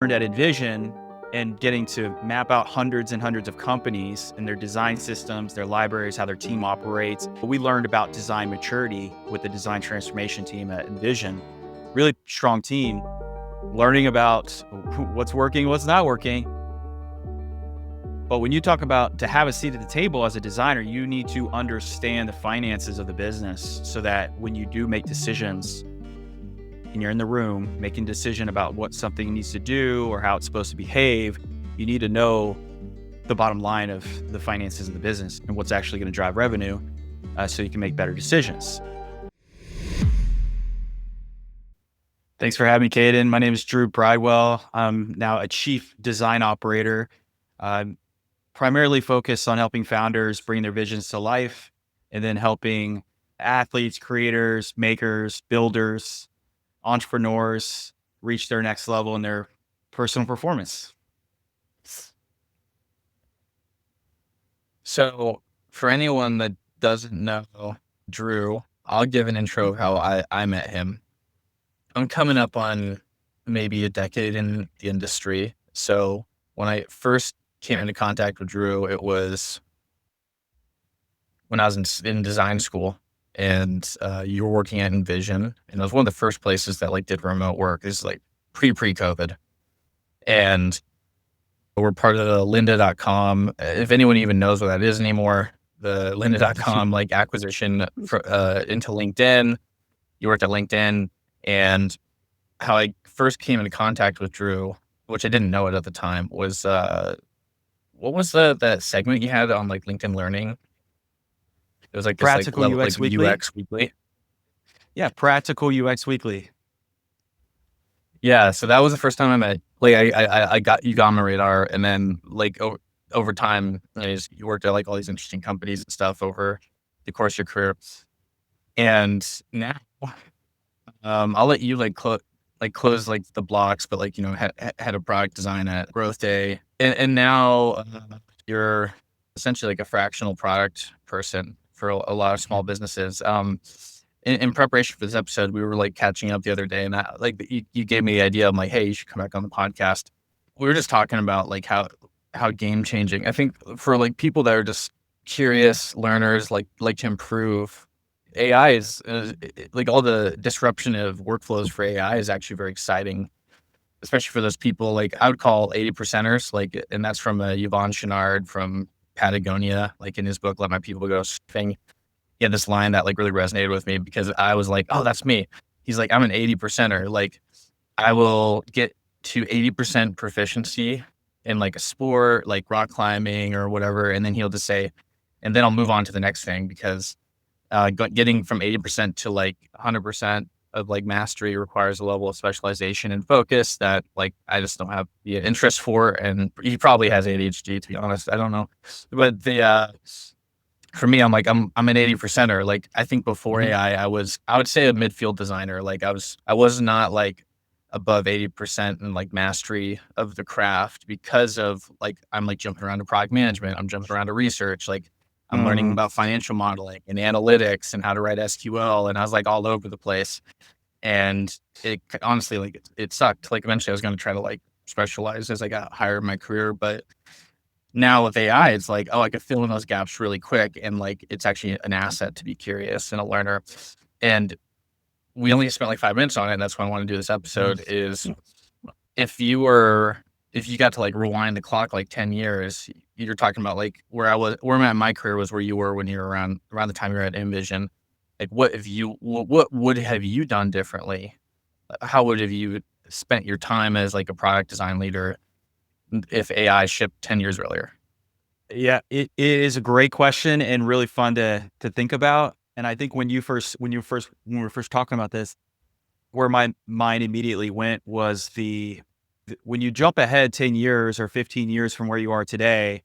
at Envision and getting to map out hundreds and hundreds of companies and their design systems, their libraries, how their team operates. We learned about design maturity with the design transformation team at Envision. Really strong team, learning about what's working, what's not working. But when you talk about to have a seat at the table as a designer, you need to understand the finances of the business so that when you do make decisions and you're in the room making a decision about what something needs to do or how it's supposed to behave, you need to know the bottom line of the finances of the business and what's actually going to drive revenue so you can make better decisions. Thanks for having me, Caden. My name is Drew Bridewell. I'm now a chief design operator. I'm primarily focused on helping founders bring their visions to life and then helping athletes, creators, makers, builders, entrepreneurs reach their next level in their personal performance. So for anyone that doesn't know Drew, I'll give an intro of how I met him. I'm coming up on maybe a decade in the industry. So when I first came into contact with Drew, it was when I was in design school, and you were working at Envision, and it was one of the first places that did remote work. This is pre-COVID. And we're part of the lynda.com. If anyone even knows what that is anymore, the lynda.com acquisition into LinkedIn. You worked at LinkedIn, and how I first came into contact with Drew, which I didn't know it at the time, was what was that segment you had on LinkedIn Learning? It was Practical level UX Weekly. UX Weekly. Yeah, Practical UX Weekly. Yeah, so that was the first time I met. I got you on my radar, and then over time, you worked at all these interesting companies and stuff over the course of your career. And now, I'll let you close the blocks, but head of product design at Growth Day, and now you're essentially a fractional product person for a lot of small businesses. In preparation for this episode, we were catching up the other day, and you gave me the idea. I'm hey, you should come back on the podcast. We were just talking about how game changing. I think for people that are just curious learners, like to improve. AI is all the disruption of workflows for AI is actually very exciting, especially for those people I would call 80%ers, and that's from Yvon Chouinard from Patagonia, in his book, Let My People Go Surfing. He had this line that really resonated with me because I was oh, that's me. He's I'm an 80%er. I will get to 80% proficiency in a sport, rock climbing or whatever. And then he'll just say, and then I'll move on to the next thing because getting from 80% to 100% of mastery requires a level of specialization and focus that I just don't have the interest for. And he probably has ADHD, to be honest. I don't know. But for me, I'm I'm an 80%er. I think before AI, I would say a midfield designer. I was not above 80% in mastery of the craft because of I'm jumping around to product management. I'm jumping around to research. I'm learning about financial modeling and analytics and how to write SQL. And I was all over the place. And it honestly, it sucked. Eventually I was going to try to specialize as I got higher in my career. But now with AI, it's oh, I could fill in those gaps really quick. And it's actually an asset to be curious and a learner. And we only spent 5 minutes on it. And that's why I want to do this episode is if you got to rewind the clock 10 years, you're talking about where I'm at in my career was where you were when you were around the time you were at Envision. What would have you done differently? How would have you spent your time as a product design leader if AI shipped 10 years earlier? Yeah, it is a great question and really fun to think about. And I think when we were first talking about this, where my mind immediately went was when you jump ahead 10 years or 15 years from where you are today,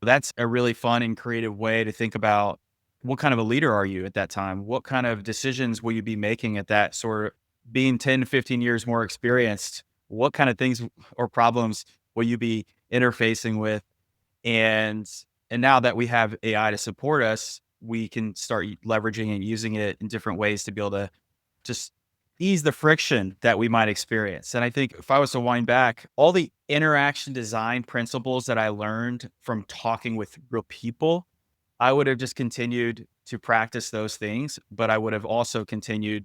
that's a really fun and creative way to think about what kind of a leader are you at that time? What kind of decisions will you be making at that sort of being 10 to 15 years more experienced? What kind of things or problems will you be interfacing with? And now that we have AI to support us, we can start leveraging and using it in different ways to be able to just ease the friction that we might experience. And I think if I was to wind back, all the interaction design principles that I learned from talking with real people, I would have just continued to practice those things, but I would have also continued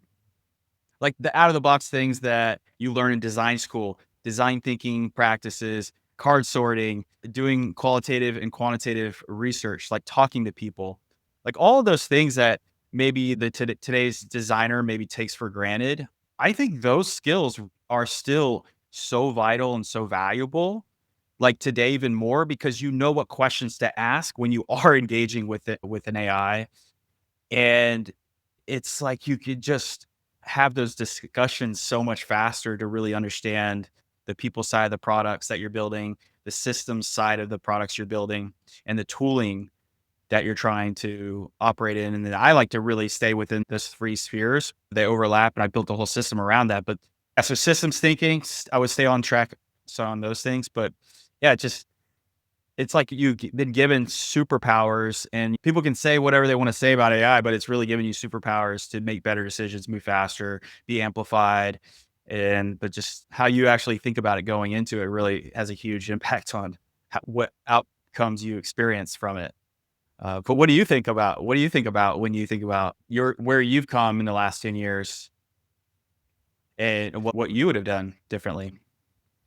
like the out of the box things that you learn in design school, design thinking practices, card sorting, doing qualitative and quantitative research, like talking to people, like all of those things that maybe today's designer maybe takes for granted. I think those skills are still so vital and so valuable, like today even more because you know what questions to ask when you are engaging with it with an AI. And it's like you could just have those discussions so much faster to really understand the people side of the products that you're building, the systems side of the products you're building, and the tooling that you're trying to operate in. And then I like to really stay within those three spheres. They overlap, and I built a whole system around that. But yeah, so systems thinking, I would stay on track so on those things. But yeah, just it's like you've been given superpowers, and people can say whatever they want to say about AI, but it's really giving you superpowers to make better decisions, move faster, be amplified. But just how you actually think about it going into it really has a huge impact on what outcomes you experience from it. But what do you think about when you think about where you've come in the last 10 years and what you would have done differently?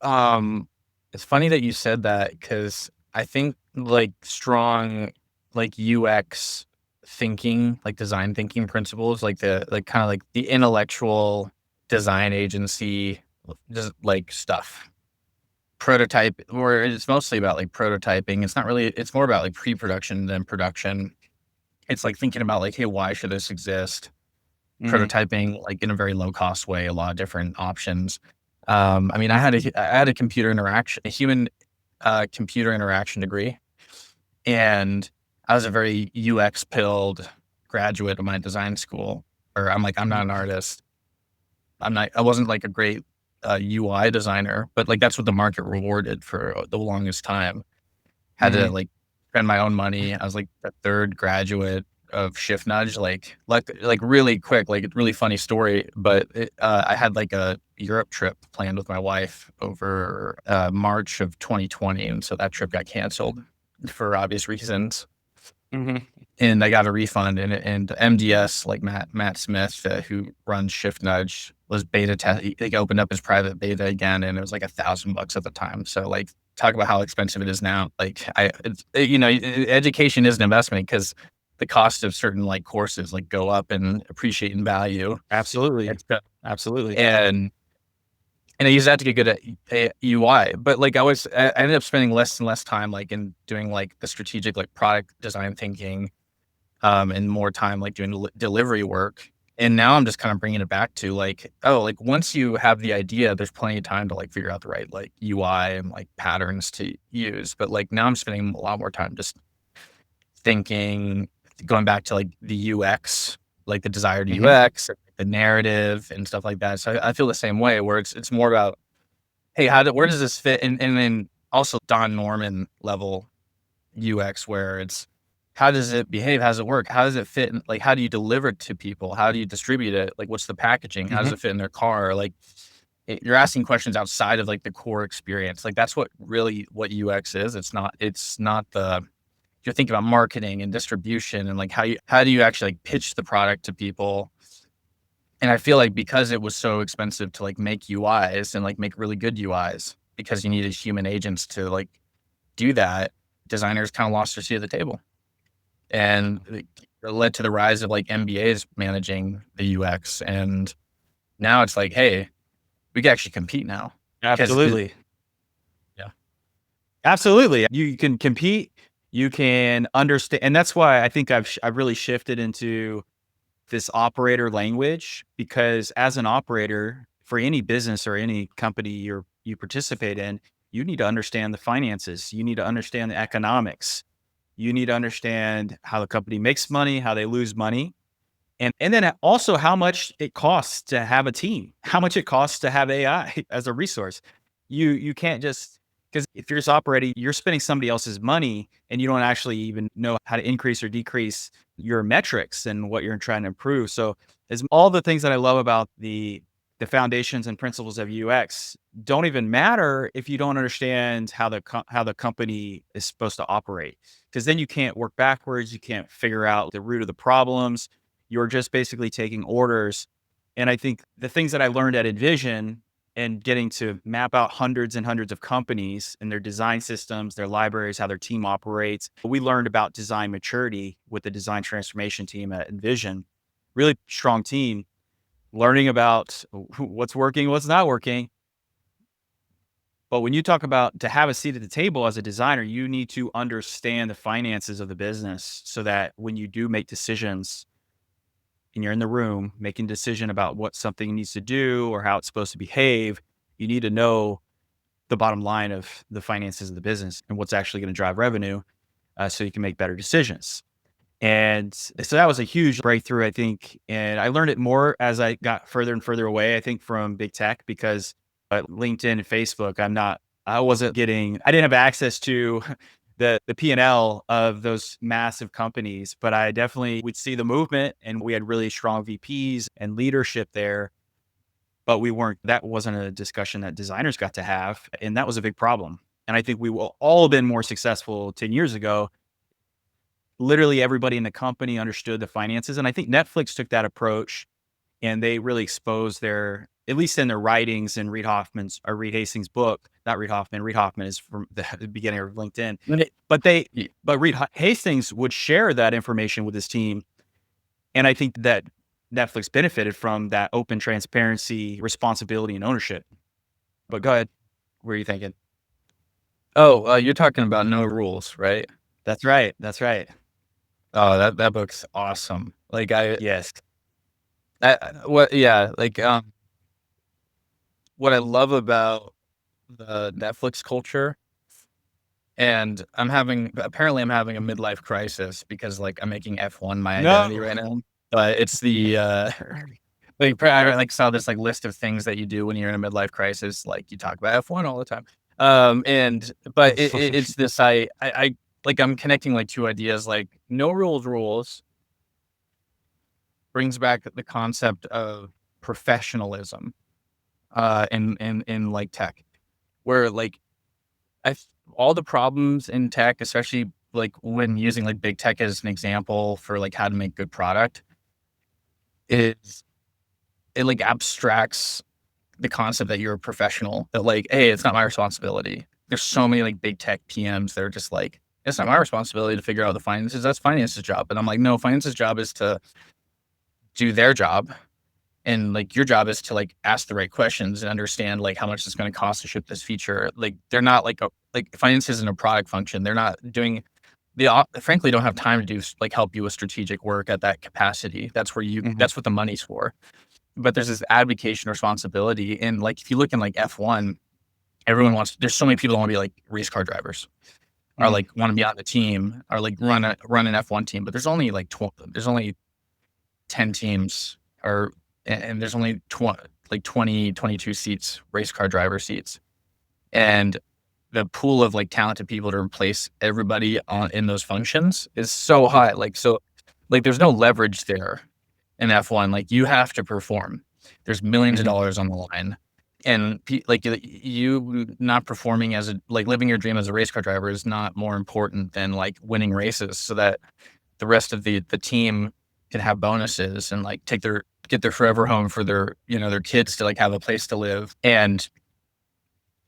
Um, it's funny that you said that because I think like strong like UX thinking, like design thinking principles, like the like kind of like the intellectual design agency, just like stuff. Prototype, or it's mostly about like prototyping. It's not really. It's more about like pre-production than production. It's like thinking about like, hey, why should this exist? Hmm. Prototyping like in a very low cost way, a lot of different options. I mean, I had a computer interaction, a human computer interaction degree, and I was a very UX pilled graduate of my design school. Or I'm not an artist. I wasn't like a great UI designer, but like that's what the market rewarded for the longest time. Had to Hmm. like spend my own money. I was like the third graduate of Shift Nudge, like really quick, like a really funny story. But I had like a Europe trip planned with my wife over March of 2020, and so that trip got canceled for obvious reasons. Hmm. And I got a refund, and MDS, like Matt Smith, who runs Shift Nudge, was beta test. He opened up his private beta again, and it was like $1,000 at the time. So like, talk about how expensive it is now. Like education is an investment because the cost of certain like courses like go up and appreciate in value. Absolutely. It's, Absolutely. and I used that to get good at UI, but like I ended up spending less and less time like in doing like the strategic like product design thinking, and more time like doing delivery work. And now I'm just kind of bringing it back to like, oh, like once you have the idea, there's plenty of time to like figure out the right like UI and like patterns to use. But like now I'm spending a lot more time just thinking, going back to like the UX, like the desired Hmm. UX, the narrative and stuff like that. So I feel the same way where it's more about, hey, where does this fit? And then also Don Norman level UX where it's how does it behave? How does it work? How does it fit? Like, how do you deliver it to people? How do you distribute it? Like, what's the packaging? How does Hmm. it fit in their car? Like, you're asking questions outside of like the core experience. Like, that's what UX is. It's not you're thinking about marketing and distribution and like how do you actually like pitch the product to people? And I feel like because it was so expensive to like make UIs and like make really good UIs because you needed human agents to like do that, designers kind of lost their seat at the table. And it led to the rise of like MBAs managing the UX. And now it's like, hey, we can actually compete now because Absolutely. yeah. Absolutely. You can compete, you can understand. And that's why I think I've really shifted into this operator language because as an operator for any business or any company you participate in, you need to understand the finances. You need to understand the economics. You need to understand how the company makes money, how they lose money, and then also how much it costs to have a team, how much it costs to have AI as a resource. You can't just because if you're just operating, you're spending somebody else's money and you don't actually even know how to increase or decrease your metrics and what you're trying to improve. So, as all the things that I love about the the foundations and principles of UX don't even matter if you don't understand how the company is supposed to operate. Because then you can't work backwards, you can't figure out the root of the problems. You're just basically taking orders. And I think the things that I learned at Envision and getting to map out hundreds and hundreds of companies and their design systems, their libraries, how their team operates. We learned about design maturity with the design transformation team at Envision. Really strong team, learning about what's working, what's not working. But when you talk about to have a seat at the table as a designer, you need to understand the finances of the business so that when you do make decisions and you're in the room making a decision about what something needs to do or how it's supposed to behave, you need to know the bottom line of the finances of the business and what's actually going to drive revenue, so you can make better decisions. And so that was a huge breakthrough, I think. And I learned it more as I got further and further away, I think, from big tech, because LinkedIn and Facebook, I didn't have access to the P&L of those massive companies, but I definitely would see the movement, and we had really strong VPs and leadership there. But that wasn't a discussion that designers got to have. And that was a big problem. And I think we will all have been more successful 10 years ago. Literally everybody in the company understood the finances. And I think Netflix took that approach, and they really exposed at least in their writings in Reid Hastings' book, not Reid Hoffman. Reid Hoffman is from the beginning of LinkedIn. But Reid Hastings would share that information with his team. And I think that Netflix benefited from that open transparency, responsibility, and ownership. But go ahead. What are you thinking? Oh, you're talking about No Rules, right? That's right. That's right. Oh, that book's awesome. Like Yes. what I love about the Netflix culture, and apparently I'm having a midlife crisis because like I'm making F1 my identity right now. But it's the I saw this like list of things that you do when you're in a midlife crisis. Like you talk about F1 all the time. But it's this, I'm connecting like two ideas, like no rules brings back the concept of professionalism, in like tech, where like all the problems in tech, especially like when using like big tech as an example for like how to make good product, is it like abstracts the concept that you're a professional, that like, hey, it's not my responsibility. There's so many like big tech PMs that are just like, it's not my responsibility to figure out the finances. That's finance's job. And I'm like, no, finance's job is to do their job. And like your job is to like ask the right questions and understand like how much it's going to cost to ship this feature. Like they're not like finance isn't a product function. They're not doing, they frankly don't have time to do like help you with strategic work at that capacity. That's where that's what the money's for. But there's this advocation responsibility. And like, if you look in like F1, there's so many people that want to be like race car drivers, or like want to be on the team, or like run an F1 team. But there's only like 10 teams, and there's only 22 seats, race car driver seats. And the pool of like talented people to replace everybody in those functions is so high. So there's no leverage there in F1. Like you have to perform. There's millions of dollars on the line. And like you not performing living your dream as a race car driver is not more important than like winning races, so that the rest of the team can have bonuses and like get their forever home for their kids to like have a place to live. And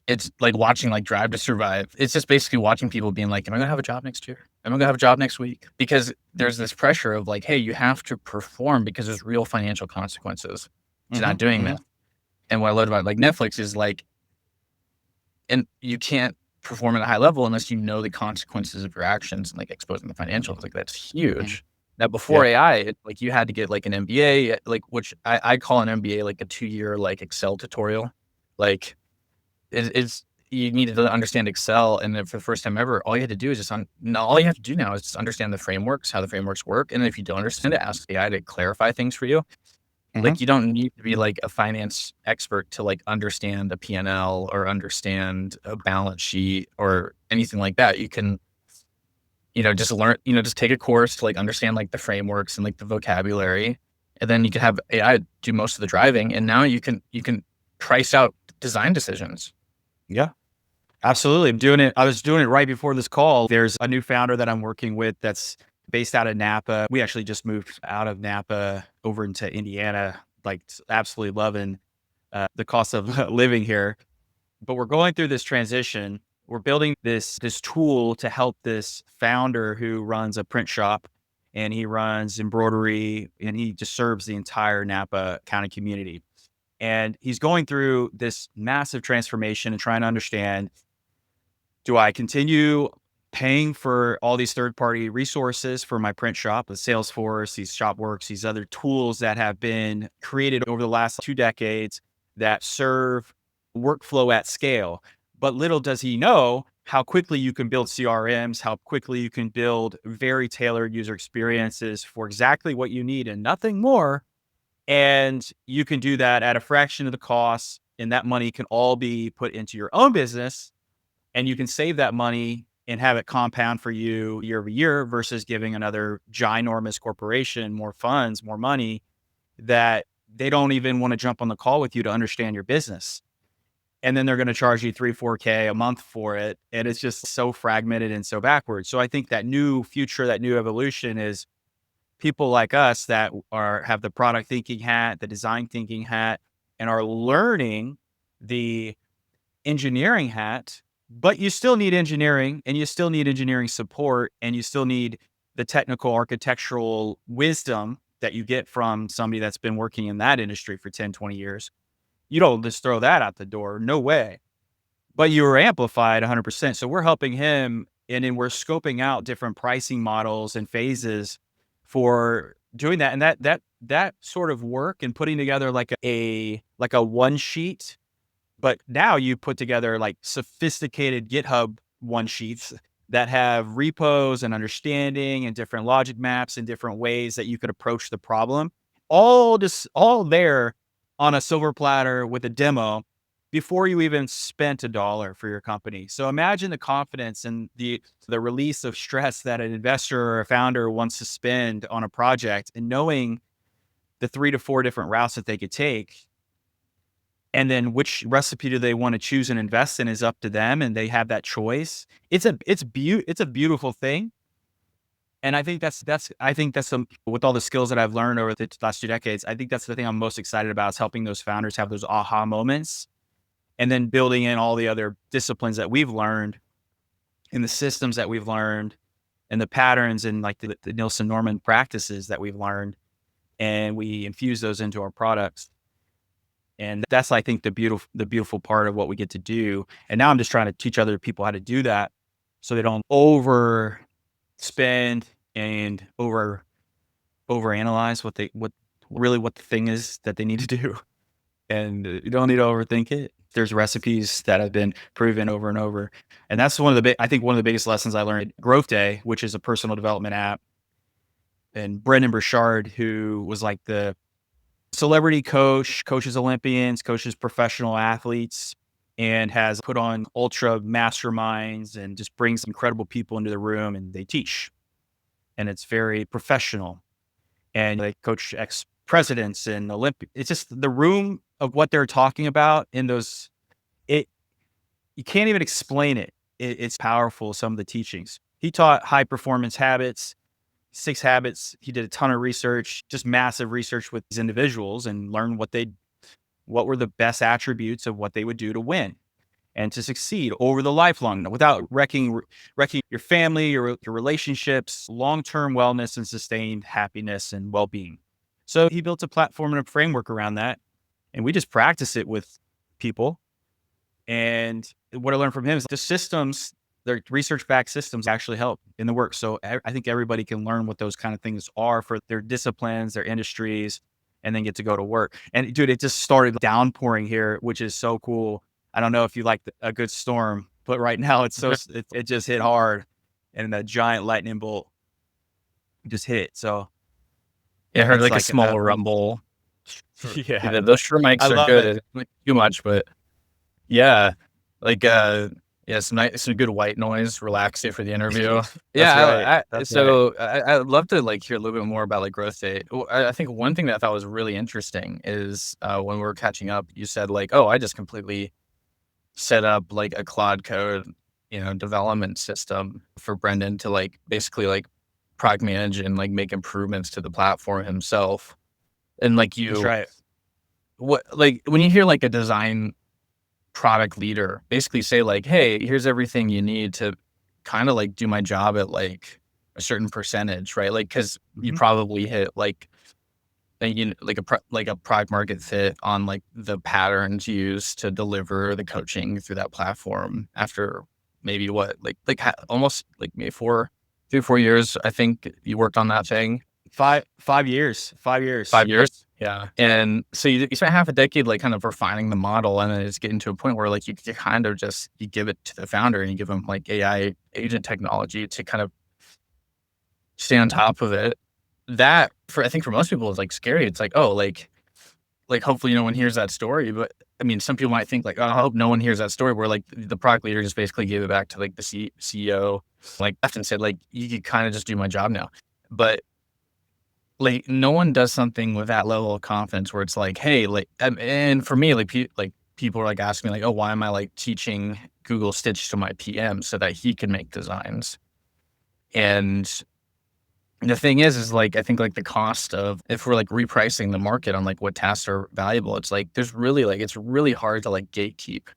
it's like watching like Drive to Survive. It's just basically watching people being like, am I gonna have a job next year? Am I gonna have a job next week? Because there's this pressure of like, hey, you have to perform because there's real financial consequences to not doing that. And what I love about like Netflix is like, and you can't perform at a high level unless you know the consequences of your actions, and like exposing the financials. Like that's huge. Now before AI, like you had to get like an MBA, like which I call an MBA like a 2-year like Excel tutorial. Like it's you needed to understand Excel, and then for the first time ever, all you had to do is all you have to do now is just understand the frameworks, how the frameworks work, and if you don't understand it, ask AI to clarify things for you. Like you don't need to be like a finance expert to like understand a P&L or understand a balance sheet or anything like that. You can, just learn, just take a course to like understand like the frameworks and like the vocabulary, and then you can have AI do most of the driving, and now you can price out design decisions. Yeah. Absolutely. I was doing it right before this call. There's a new founder that I'm working with that's based out of Napa. We actually just moved out of Napa over into Indiana, like absolutely loving the cost of living here. But we're going through this transition. We're building this tool to help this founder who runs a print shop, and he runs embroidery, and he just serves the entire Napa County community. And he's going through this massive transformation and trying to understand, do I continue paying for all these third party resources for my print shop, the Salesforce, these Shopworks, these other tools that have been created over the last 2 decades that serve workflow at scale? But little does he know how quickly you can build CRMs, how quickly you can build very tailored user experiences for exactly what you need and nothing more. And you can do that at a fraction of the cost. And that money can all be put into your own business, and you can save that money and have it compound for you year over year versus giving another ginormous corporation more funds, more money that they don't even want to jump on the call with you to understand your business. And then they're going to charge you 3, 4K a month for it. And it's just so fragmented and so backwards. So I think that new future, that new evolution is people like us that have the product thinking hat, the design thinking hat, and are learning the engineering hat. But you still need engineering, and you still need engineering support, and you still need the technical architectural wisdom that you get from somebody that's been working in that industry for 10, 20 years. You don't just throw that out the door. No way. But you were amplified 100%. So we're helping him, and then we're scoping out different pricing models and phases for doing that. And that sort of work and putting together like a one sheet, but now you put together like sophisticated GitHub one sheets that have repos and understanding and different logic maps and different ways that you could approach the problem. All there on a silver platter with a demo before you even spent $1 for your company. So imagine the confidence and the release of stress that an investor or a founder wants to spend on a project, and knowing the 3 to 4 different routes that they could take. And then which recipe do they want to choose and invest in is up to them, and they have that choice. It's a beautiful thing. And I think that's some, with all the skills that I've learned over the last 2 decades, I think that's the thing I'm most excited about, is helping those founders have those aha moments, and then building in all the other disciplines that we've learned and the systems that we've learned and the patterns and like the Nielsen Norman practices that we've learned, and we infuse those into our products. And that's, I think, the beautiful part of what we get to do. And now I'm just trying to teach other people how to do that, so they don't overspend and overanalyze what the thing is that they need to do. And you don't need to overthink it. There's recipes that have been proven over and over. And that's one of the biggest lessons I learned at Growth Day, which is a personal development app. And Brendan Burchard, who was like the celebrity coaches Olympians, coaches professional athletes, and has put on ultra masterminds and just brings incredible people into the room, and they teach. And it's very professional. And they coach ex-presidents and Olympic. It's just the room of what they're talking about in those, you can't even explain it. It's powerful, some of the teachings. He taught high performance habits, 6 habits. He did a ton of research, just massive research with these individuals, and learned what were the best attributes of what they would do to win and to succeed over the lifelong, without wrecking your family, your relationships, long-term wellness and sustained happiness and well-being. So he built a platform and a framework around that, and we just practice it with people. And what I learned from him is the systems, their research-backed systems, actually help in the work. So I think everybody can learn what those kind of things are for their disciplines, their industries, and then get to go to work. And dude, it just started downpouring here, which is so cool. I don't know if you like a good storm, but right now it's it just hit hard, and a giant lightning bolt just hit. So I heard it's like a like, small rumble. yeah, Those sure I mics are love it. good. It's not too much, but yeah, like Yeah, some good white noise, relax you for the interview. That's right. Yeah, That's right. so I'd love to like hear a little bit more about like growth state. Well, I think one thing that I thought was really interesting is when we were catching up, you said like, oh, I just completely set up like a Claude Code, development system for Brendan to like basically like product manage and like make improvements to the platform himself. And like That's right. what like when you hear like a design product leader basically say like, hey, here's everything you need to kind of like do my job at like a certain percentage, right? Like, cause you Mhm. probably hit like, like a product market fit on like the patterns used to deliver the coaching through that platform after maybe what, almost like maybe 3 or 4 years. I think you worked on that thing. 5 years. 5 years. 5 years? Yeah. And so you spent half a decade, like, kind of refining the model, and then it's getting to a point where, like, you kind of just you give it to the founder and you give them, like, AI agent technology to kind of stay on top of it. That, I think for most people is, like, scary. It's like, oh, hopefully no one hears that story, but, I mean, some people might think, like, "Oh, I hope no one hears that story," where, like, the product leader just basically gave it back to, like, the CEO, like, left and said, like, "You can kinda just do my job now." But like, no one does something with that level of confidence where it's like, "Hey," like, and for me, like, people are, like, asking me, like, "Oh, why am I, like, teaching Google Stitch to my PM so that he can make designs?" And the thing is, like, I think, like, the cost of if we're, like, repricing the market on, like, what tasks are valuable, it's like, it's really hard to, like, gatekeep,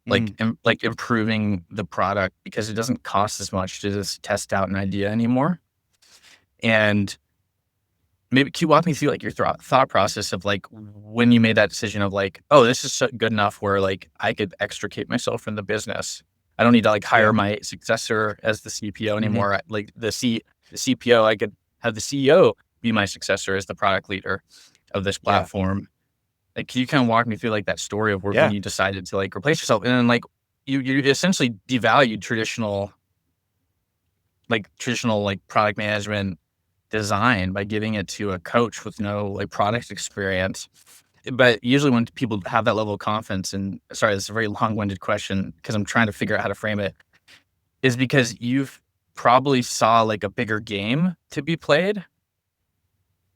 Mhm. like, improving the product because it doesn't cost as much to just test out an idea anymore. And maybe can you walk me through, like, your thought process of, like, when you made that decision of, like, "Oh, this is good enough where, like, I could extricate myself from the business. I don't need to, like, hire Yeah. my successor as the CPO Mhm. anymore. Like, the CPO, I could have the CEO be my successor as the product leader of this Yeah. platform." Like, can you kinda walk me through, like, that story of when Yeah. you decided to, like, replace yourself? And then, like, you essentially devalued traditional, like, product management design by giving it to a coach with no like product experience. But usually when people have that level of confidence, and sorry, this is a very long-winded question because I'm trying to figure out how to frame it, is because you've probably saw like a bigger game to be played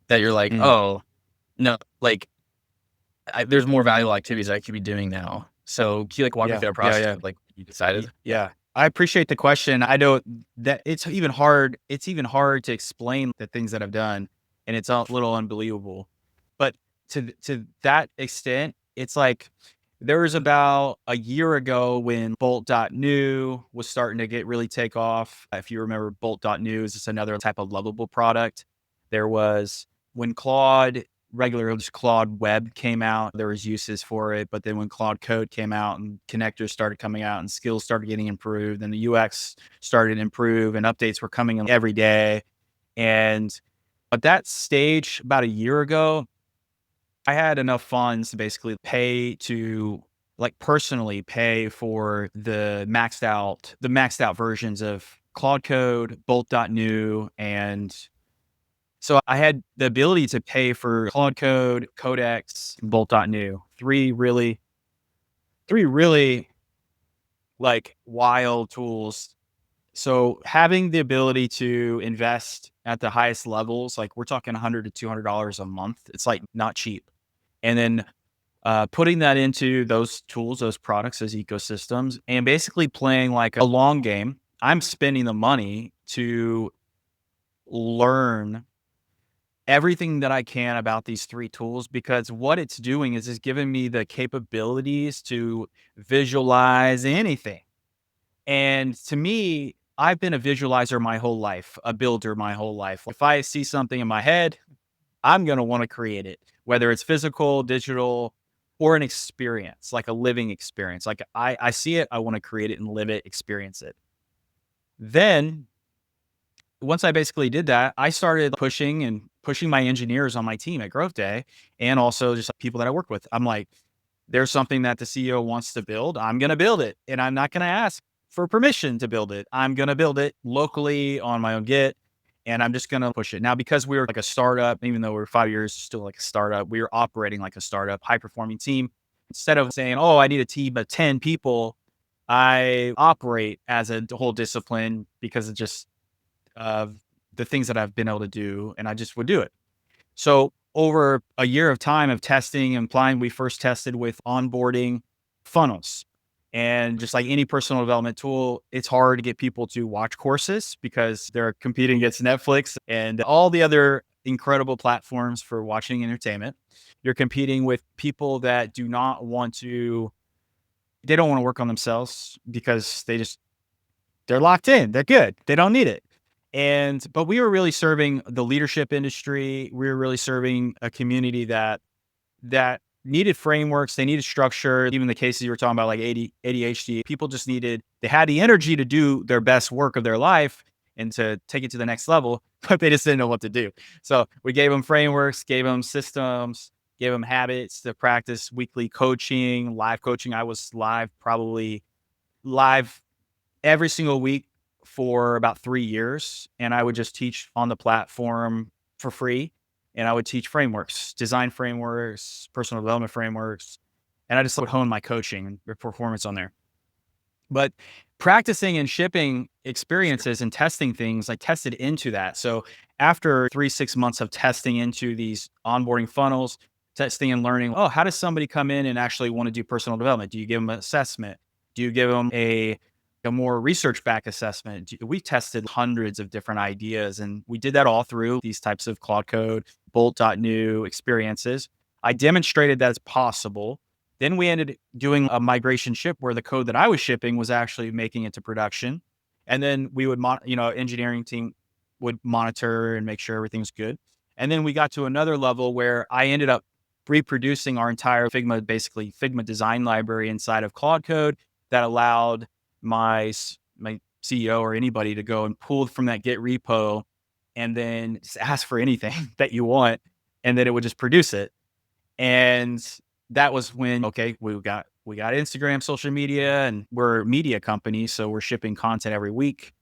that you're like, Mm. oh no, like there's more valuable activities I could be doing now. So can you like walk me Yeah. through that Yeah. process Yeah. of like you decided? Yeah. Yeah. I appreciate the question. I know that it's even hard to explain the things that I've done, and it's a little unbelievable. But to that extent, it's like there was about a year ago when Bolt.new was starting to get really take off. If you remember Bolt.new is just another type of lovable product. There was when regular just Claude Web came out, there was uses for it. But then when Claude Code came out and connectors started coming out and skills started getting improved and the UX started to improve and updates were coming in every day. And at that stage, about a year ago, I had enough funds to basically personally pay for the maxed out versions of Claude Code, Bolt.new, and so I had the ability to pay for Claude Code, Codex, and Bolt.new. Three really like wild tools. So having the ability to invest at the highest levels, like we're talking $100 to $200 a month, it's like not cheap. And then putting that into those tools, those products, those ecosystems, and basically playing like a long game. I'm spending the money to learn everything that I can about these 3 tools because what it's doing is it's giving me the capabilities to visualize anything. And to me, I've been a visualizer my whole life, a builder my whole life. If I see something in my head, I'm gonna wanna create it, whether it's physical, digital, or an experience, like a living experience. Like I see it, I wanna create it and live it, experience it. Then once I basically did that, I started pushing my engineers on my team at Growth Day and also just people that I work with. I'm like, there's something that the CEO wants to build. I'm going to build it and I'm not going to ask for permission to build it. I'm going to build it locally on my own Git and I'm just going to push it. Now, because we were like a startup, even though we're 5 years still like a startup, we were operating like a startup, high performing team. Instead of saying, oh, I need a team of 10 people, I operate as a whole discipline because of just the things that I've been able to do, and I just would do it. So over a year of time of testing and applying, we first tested with onboarding funnels. And just like any personal development tool, it's hard to get people to watch courses because they're competing against Netflix and all the other incredible platforms for watching entertainment. You're competing with people that do not want to, they don't want to work on themselves because they're locked in. They're good. They don't need it. But we were really serving the leadership industry. We were really serving a community that needed frameworks. They needed structure. Even the cases you were talking about, like ADHD, people just they had the energy to do their best work of their life and to take it to the next level, but they just didn't know what to do. So we gave them frameworks, gave them systems, gave them habits to practice weekly coaching, live coaching. I was probably live every single week for about 3 years, and I would just teach on the platform for free, and I would teach frameworks, design frameworks, personal development frameworks, and I just would hone my coaching and performance on there. But practicing and shipping experiences and testing things, I tested into that. So after 3, 6 months of testing into these onboarding funnels, testing and learning, oh, how does somebody come in and actually want to do personal development? Do you give them an assessment? Do you give them a more research back assessment? We tested hundreds of different ideas, and we did that all through these types of Cloud Code, Bolt.new experiences. I demonstrated that it's possible. Then we ended doing a migration ship where the code that I was shipping was actually making it to production. And then we would, engineering team would monitor and make sure everything's good. And then we got to another level where I ended up reproducing our entire Figma design library inside of Claude Code that allowed my CEO or anybody to go and pull from that Git repo and then just ask for anything that you want, and then it would just produce it. And that was when, okay, we got Instagram, social media, and we're a media company, so we're shipping content every week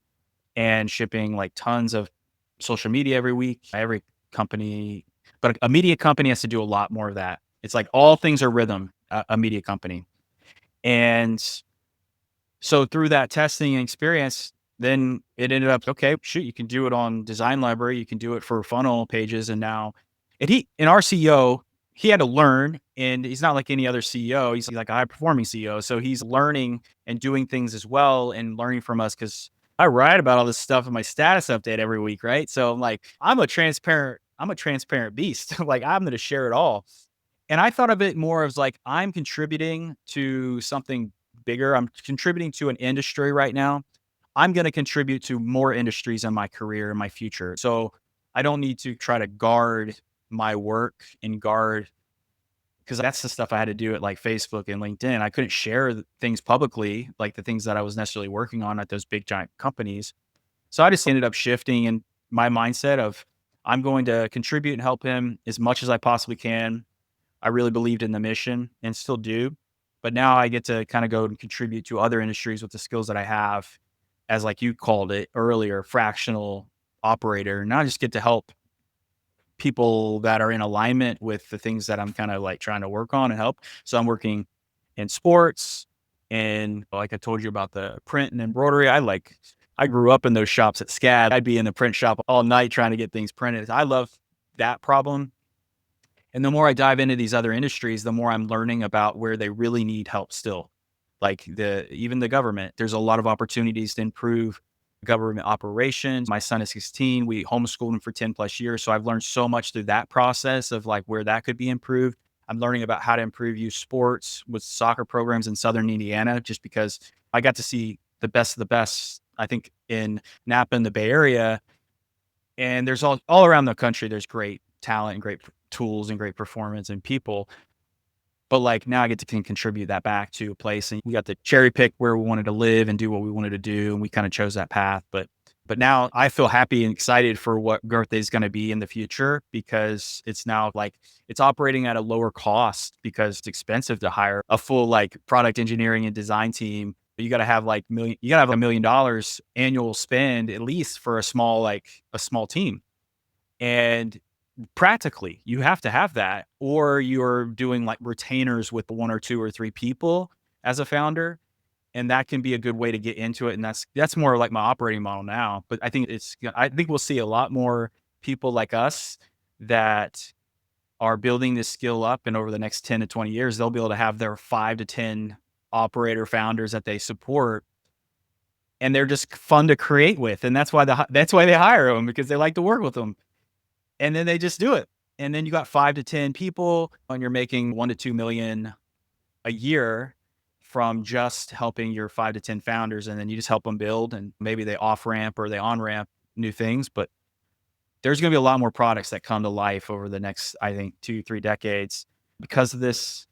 and shipping like tons of social media every week. Every company, but a media company has to do a lot more of that. It's like all things are rhythm, a media company. And so through that testing and experience, then it ended up, okay, shoot, you can do it on design library, you can do it for funnel pages. And now, and our CEO, he had to learn, and he's not like any other CEO. He's like a high performing CEO. So he's learning and doing things as well and learning from us because I write about all this stuff in my status update every week, right? So I'm like, I'm a transparent beast. Like I'm going to share it all. And I thought of it more as like I'm contributing to something bigger. I'm contributing to an industry right now. I'm going to contribute to more industries in my career and my future. So I don't need to try to guard my work and guard, because that's the stuff I had to do at like Facebook and LinkedIn. I couldn't share things publicly, like the things that I was necessarily working on at those big giant companies. So I just ended up shifting in my mindset of I'm going to contribute and help him as much as I possibly can. I really believed in the mission and still do. But now I get to kind of go and contribute to other industries with the skills that I have, as like you called it earlier, fractional operator. And I just get to help people that are in alignment with the things that I'm kind of like trying to work on and help. So I'm working in sports, and like I told you about the print and embroidery. I grew up in those shops at SCAD. I'd be in the print shop all night trying to get things printed. I love that problem. And the more I dive into these other industries, the more I'm learning about where they really need help still. Like even the government, there's a lot of opportunities to improve government operations. My son is 16. We homeschooled him for 10 plus years. So I've learned so much through that process of like where that could be improved. I'm learning about how to improve youth sports with soccer programs in Southern Indiana, just because I got to see the best of the best, I think, in Napa and the Bay Area. And there's all around the country, there's great talent and great tools and great performance and people. But like now I get to contribute that back to a place, and we got to cherry pick where we wanted to live and do what we wanted to do. And we kind of chose that path. But now I feel happy and excited for what Growth is going to be in the future, because it's now like it's operating at a lower cost because it's expensive to hire a full like product engineering and design team. You got to have $1 million annual spend at least for a small team. And practically, you have to have that, or you're doing like retainers with one or two or three people as a founder. And that can be a good way to get into it. And that's more like my operating model now. But I think we'll see a lot more people like us that are building this skill up. And over the next 10 to 20 years, they'll be able to have their 5 to 10 operator founders that they support. And they're just fun to create with. And that's why they hire them, because they like to work with them. And then they just do it. And then you got 5 to 10 people and you're making 1 to 2 million a year from just helping your 5 to 10 founders. And then you just help them build, and maybe they off ramp or they on ramp new things. But there's going to be a lot more products that come to life over the next, I think, 2-3 decades because of this.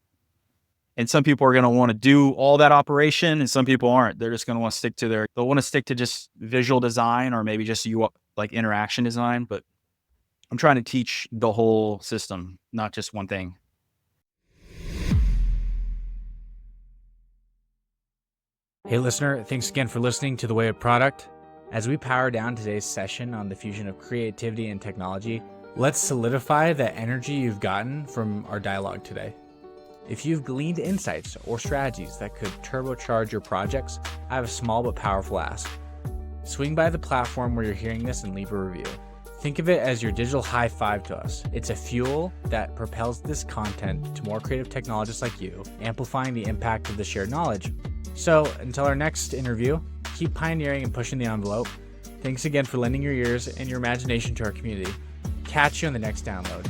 And some people are going to want to do all that operation, and some people aren't. They're just going to want to they'll want to stick to just visual design, or maybe just like interaction design. But I'm trying to teach the whole system, not just one thing. Hey listener, thanks again for listening to The Way of Product. As we power down today's session on the fusion of creativity and technology, let's solidify the energy you've gotten from our dialogue today. If you've gleaned insights or strategies that could turbocharge your projects, I have a small but powerful ask. Swing by the platform where you're hearing this and leave a review. Think of it as your digital high five to us. It's a fuel that propels this content to more creative technologists like you, amplifying the impact of the shared knowledge. So until our next interview, keep pioneering and pushing the envelope. Thanks again for lending your ears and your imagination to our community. Catch you on the next download.